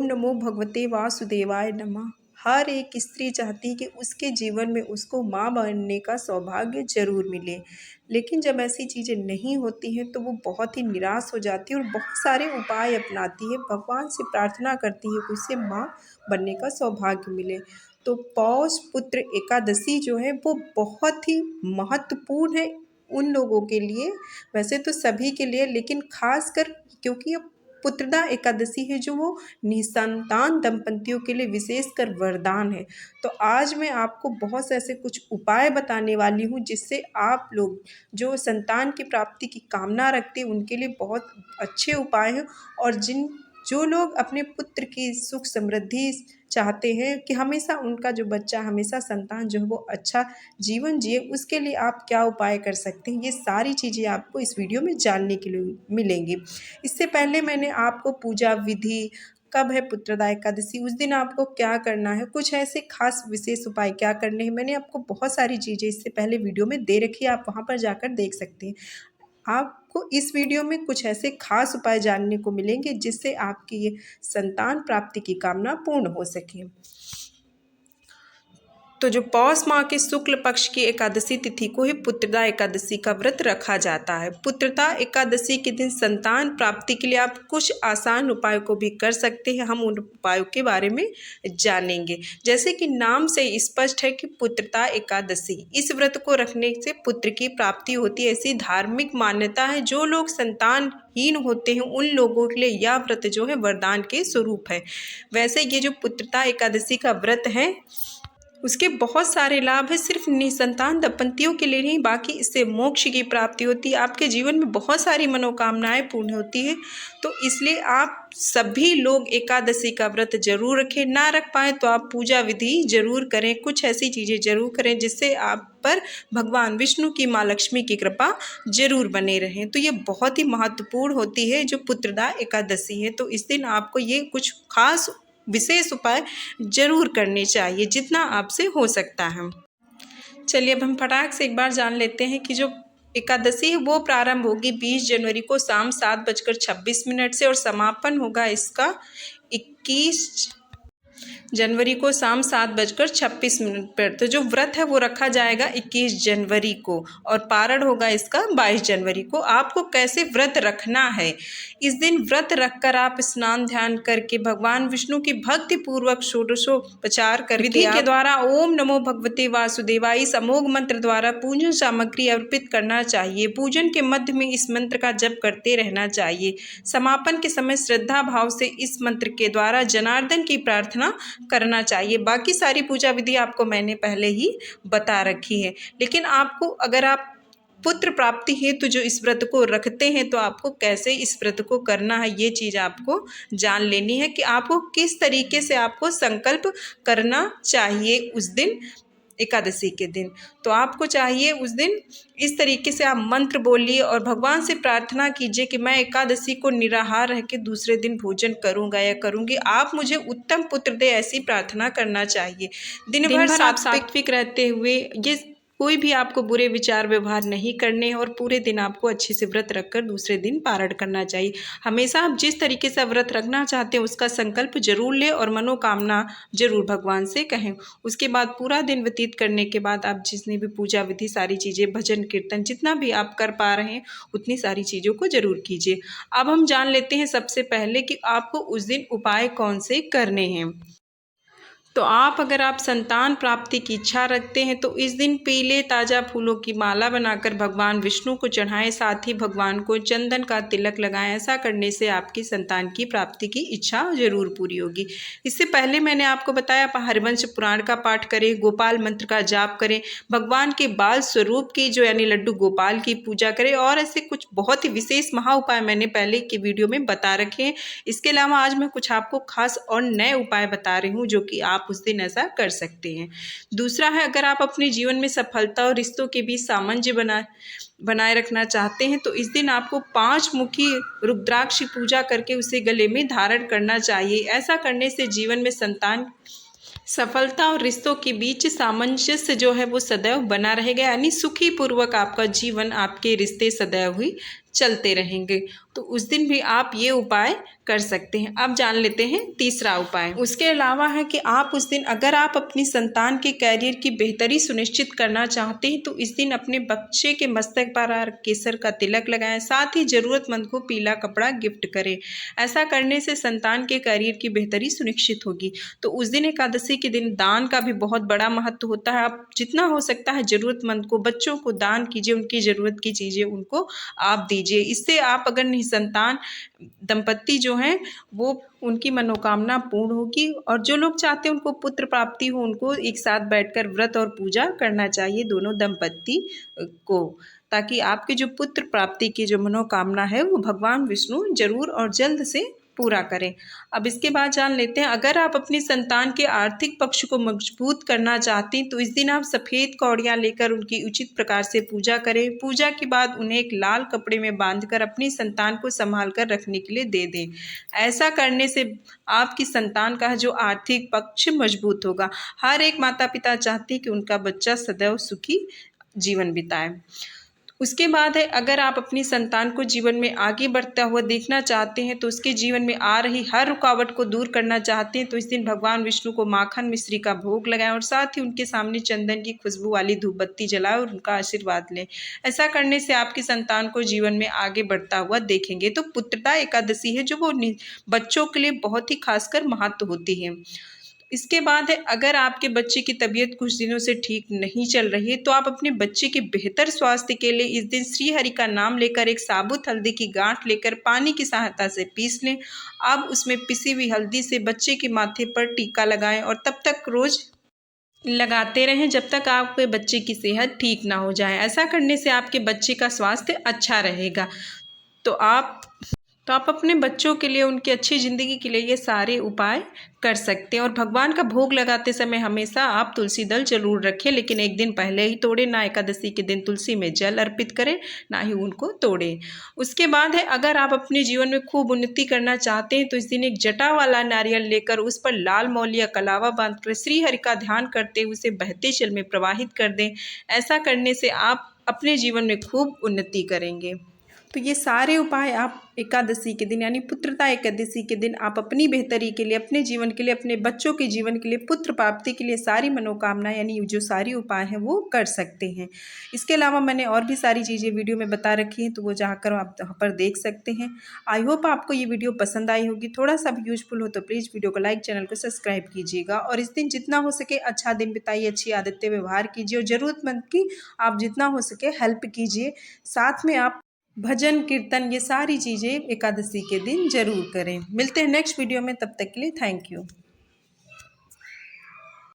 ओम नमो भगवते वासुदेवाय नमः। हर एक स्त्री चाहती है कि उसके जीवन में उसको माँ बनने का सौभाग्य जरूर मिले, लेकिन जब ऐसी चीज़ें नहीं होती हैं तो वो बहुत ही निराश हो जाती है और बहुत सारे उपाय अपनाती है, भगवान से प्रार्थना करती है कि उसे माँ बनने का सौभाग्य मिले। तो पौष पुत्र एकादशी जो है वो बहुत ही महत्वपूर्ण है उन लोगों के लिए, वैसे तो सभी के लिए, लेकिन खासकर क्योंकि ये पुत्रदा एकादशी है जो वो निसंतान दंपतियों के लिए विशेषकर वरदान है। तो आज मैं आपको बहुत से ऐसे कुछ उपाय बताने वाली हूँ जिससे आप लोग जो संतान की प्राप्ति की कामना रखते हैं उनके लिए बहुत अच्छे उपाय हैं। और जो लोग अपने पुत्र की सुख समृद्धि चाहते हैं कि हमेशा उनका जो बच्चा, हमेशा संतान जो है वो अच्छा जीवन जिए, उसके लिए आप क्या उपाय कर सकते हैं, ये सारी चीज़ें आपको इस वीडियो में जानने के लिए मिलेंगी। इससे पहले मैंने आपको पूजा विधि, कब है पुत्रदा एकादशी, उस दिन आपको क्या करना है, कुछ ऐसे खास विशेष उपाय क्या करने हैं, मैंने आपको बहुत सारी चीज़ें इससे पहले वीडियो में दे रखी है, आप वहाँ पर जाकर देख सकते हैं। आपको इस वीडियो में कुछ ऐसे खास उपाय जानने को मिलेंगे जिससे आपकी ये संतान प्राप्ति की कामना पूर्ण हो सके। तो जो पौष माह के शुक्ल पक्ष की एकादशी तिथि को ही पुत्रदा एकादशी का व्रत रखा जाता है। पुत्रदा एकादशी के दिन संतान प्राप्ति के लिए आप कुछ आसान उपायों को भी कर सकते हैं। हम उन उपायों के बारे में जानेंगे। जैसे कि नाम से स्पष्ट है कि पुत्रदा एकादशी, इस व्रत को रखने से पुत्र की प्राप्ति होती है, ऐसी धार्मिक मान्यता है। जो लोग संतानहीन होते हैं उन लोगों के लिए यह व्रत जो है वरदान के स्वरूप है। वैसे ये जो पुत्रदा एकादशी का व्रत है उसके बहुत सारे लाभ हैं, सिर्फ निसंतान दंपतियों के लिए नहीं, बाकी इससे मोक्ष की प्राप्ति होती है, आपके जीवन में बहुत सारी मनोकामनाएं पूर्ण होती है। तो इसलिए आप सभी लोग एकादशी का व्रत जरूर रखें। ना रख पाए तो आप पूजा विधि जरूर करें, कुछ ऐसी चीज़ें जरूर करें जिससे आप पर भगवान विष्णु की माँ लक्ष्मी की कृपा जरूर बने रहें। तो ये बहुत ही महत्वपूर्ण होती है जो पुत्रदा एकादशी है। तो इस दिन आपको ये कुछ खास विशेष उपाय जरूर करने चाहिए जितना आपसे हो सकता है। चलिए अब हम फटाक से एक बार जान लेते हैं कि जो एकादशी है वो प्रारंभ होगी 20 जनवरी को शाम 7:26 से और समापन होगा इसका 21 जनवरी को शाम 7:26 पर। तो जो व्रत है वो रखा जाएगा 21 जनवरी को और पारण होगा इसका 22 जनवरी को। आपको कैसे व्रत रखना है, इस दिन व्रत रखकर आप स्नान ध्यान करके भगवान विष्णु की भक्ति पूर्वक षोडशोपचार कर विधि के द्वारा ओम नमो भगवते वासुदेवाय इस अमोघ मंत्र द्वारा पूजन सामग्री अर्पित करना चाहिए। पूजन के मध्य में इस मंत्र का जप करते रहना चाहिए। समापन के समय श्रद्धा भाव से इस मंत्र के द्वारा जनार्दन की प्रार्थना करना चाहिए। बाकी सारी पूजा विधि आपको मैंने पहले ही बता रखी है, लेकिन आपको अगर आप पुत्र प्राप्ति हेतु जो इस व्रत को रखते हैं तो आपको कैसे इस व्रत को करना है ये चीज़ आपको जान लेनी है कि आपको किस तरीके से आपको संकल्प करना चाहिए उस दिन एकादशी के दिन। तो आपको चाहिए उस दिन इस तरीके से आप मंत्र बोलिए और भगवान से प्रार्थना कीजिए कि मैं एकादशी को निराहार रह के दूसरे दिन भोजन करूंगा या करूंगी, आप मुझे उत्तम पुत्र दे, ऐसी प्रार्थना करना चाहिए। दिन भर आप सात्विक रहते हुए ये कोई भी आपको बुरे विचार व्यवहार नहीं करने हैं और पूरे दिन आपको अच्छे से व्रत रखकर दूसरे दिन पारण करना चाहिए। हमेशा आप जिस तरीके से व्रत रखना चाहते हैं उसका संकल्प जरूर लें और मनोकामना जरूर भगवान से कहें। उसके बाद पूरा दिन व्यतीत करने के बाद आप जितनी भी पूजा विधि, सारी चीज़ें, भजन कीर्तन, जितना भी आप कर पा रहे हैं उतनी सारी चीज़ों को जरूर कीजिए। अब हम जान लेते हैं सबसे पहले कि आपको उस दिन उपाय कौन से करने हैं। तो आप अगर आप संतान प्राप्ति की इच्छा रखते हैं तो इस दिन पीले ताज़ा फूलों की माला बनाकर भगवान विष्णु को चढ़ाएं, साथ ही भगवान को चंदन का तिलक लगाएं। ऐसा करने से आपकी संतान की प्राप्ति की इच्छा जरूर पूरी होगी। इससे पहले मैंने आपको बताया आप हरिवंश पुराण का पाठ करें, गोपाल मंत्र का जाप करें, भगवान के बाल स्वरूप की जो यानी लड्डू गोपाल की पूजा करें और ऐसे कुछ बहुत ही विशेष महा उपाय मैंने पहले की वीडियो में बता रखे हैं। इसके अलावा आज मैं कुछ आपको खास और नए उपाय बता रही हूँ जो कि आप उस दिन ऐसा कर सकते हैं। दूसरा है, अगर आप अपने जीवन में सफलता और रिश्तों के बीच सामंजस्य बनाए रखना चाहते हैं तो इस दिन आपको 5 मुखी रुद्राक्ष पूजा करके उसे गले में धारण करना चाहिए। ऐसा करने से जीवन में संतान सफलता और रिश्तों के बीच सामंजस्य जो है वो सदैव बना रहेगा, यानी सुखी पूर्वक आपका जीवन, आपके रिश्ते सदैव ही चलते रहेंगे। तो उस दिन भी आप ये उपाय कर सकते हैं। अब जान लेते हैं तीसरा उपाय। उसके अलावा है कि आप उस दिन अगर आप अपनी संतान के कैरियर की बेहतरी सुनिश्चित करना चाहते हैं तो इस दिन अपने बच्चे के मस्तक पर केसर का तिलक लगाएं, साथ ही ज़रूरतमंद को पीला कपड़ा गिफ्ट करें। ऐसा करने से संतान के कैरियर की बेहतरी सुनिश्चित होगी। तो उस दिन एकादशी के दिन दान का भी बहुत बड़ा महत्व होता है। आप जितना हो सकता है ज़रूरतमंद को, बच्चों को दान कीजिए, उनकी ज़रूरत की चीज़ें उनको आप दीजिए। इससे आप अगर निसंतान दंपत्ति जो हैं वो उनकी मनोकामना पूर्ण होगी, और जो लोग चाहते हैं उनको पुत्र प्राप्ति हो उनको एक साथ बैठकर व्रत और पूजा करना चाहिए दोनों दंपत्ति को, ताकि आपके जो पुत्र प्राप्ति की जो मनोकामना है वो भगवान विष्णु जरूर और जल्द से पूरा करें। अब इसके बाद जान लेते हैं, अगर आप अपनी संतान के आर्थिक पक्ष को मजबूत करना चाहती हैं तो इस दिन आप सफ़ेद कौड़ियाँ लेकर उनकी उचित प्रकार से पूजा करें। पूजा के बाद उन्हें एक लाल कपड़े में बांधकर अपनी संतान को संभाल कर रखने के लिए दे दें। ऐसा करने से आपकी संतान का जो आर्थिक पक्ष मजबूत होगा। हर एक माता पिता चाहते हैं कि उनका बच्चा सदैव सुखी जीवन बिताए। उसके बाद है, अगर आप अपनी संतान को जीवन में आगे बढ़ता हुआ देखना चाहते हैं तो उसके जीवन में आ रही हर रुकावट को दूर करना चाहते हैं तो इस दिन भगवान विष्णु को माखन मिश्री का भोग लगाएं और साथ ही उनके सामने चंदन की खुशबू वाली धूप बत्ती जलाएं और उनका आशीर्वाद लें। ऐसा करने से आपकी संतान को जीवन में आगे बढ़ता हुआ देखेंगे। तो पुत्रदा एकादशी है जो वो बच्चों के लिए बहुत ही खासकर महत्व होती है। इसके बाद है, अगर आपके बच्चे की तबीयत कुछ दिनों से ठीक नहीं चल रही है तो आप अपने बच्चे के बेहतर स्वास्थ्य के लिए इस दिन श्री हरि का नाम लेकर एक साबुत हल्दी की गांठ लेकर पानी की सहायता से पीस लें। अब उसमें पिसी हुई हल्दी से बच्चे के माथे पर टीका लगाएं और तब तक रोज लगाते रहें जब तक आपके बच्चे की सेहत ठीक ना हो जाए। ऐसा करने से आपके बच्चे का स्वास्थ्य अच्छा रहेगा। तो आप अपने बच्चों के लिए, उनकी अच्छी ज़िंदगी के लिए ये सारे उपाय कर सकते हैं। और भगवान का भोग लगाते समय हमेशा आप तुलसी दल जरूर रखें, लेकिन एक दिन पहले ही तोड़ें। ना एकादशी के दिन तुलसी में जल अर्पित करें, ना ही उनको तोड़ें। उसके बाद है, अगर आप अपने जीवन में खूब उन्नति करना चाहते हैं तो इस दिन एक जटा वाला नारियल लेकर उस पर लाल मौली या कलावा बांधकर श्री हरि का ध्यान करते हुए उसे बहते जल में प्रवाहित कर दें। ऐसा करने से आप अपने जीवन में खूब उन्नति करेंगे। तो ये सारे उपाय आप एकादशी के दिन यानी पुत्रदा एकादशी के दिन आप अपनी बेहतरी के लिए, अपने जीवन के लिए, अपने बच्चों के जीवन के लिए, पुत्र प्राप्ति के लिए सारी मनोकामना यानी जो सारी उपाय हैं वो कर सकते हैं। इसके अलावा मैंने और भी सारी चीज़ें वीडियो में बता रखी हैं, तो वो जाकर आप वहाँ पर देख सकते हैं। आई होप आपको ये वीडियो पसंद आई होगी। थोड़ा सा भी यूजफुल हो तो प्लीज़ वीडियो को लाइक, चैनल को सब्सक्राइब कीजिएगा। और इस दिन जितना हो सके अच्छा दिन बिताइए, अच्छी आदतें व्यवहार कीजिए और ज़रूरतमंद की आप जितना हो सके हेल्प कीजिए। साथ में आप भजन कीर्तन ये सारी चीज़ें एकादशी के दिन जरूर करें। मिलते हैं नेक्स्ट वीडियो में, तब तक के लिए थैंक यू।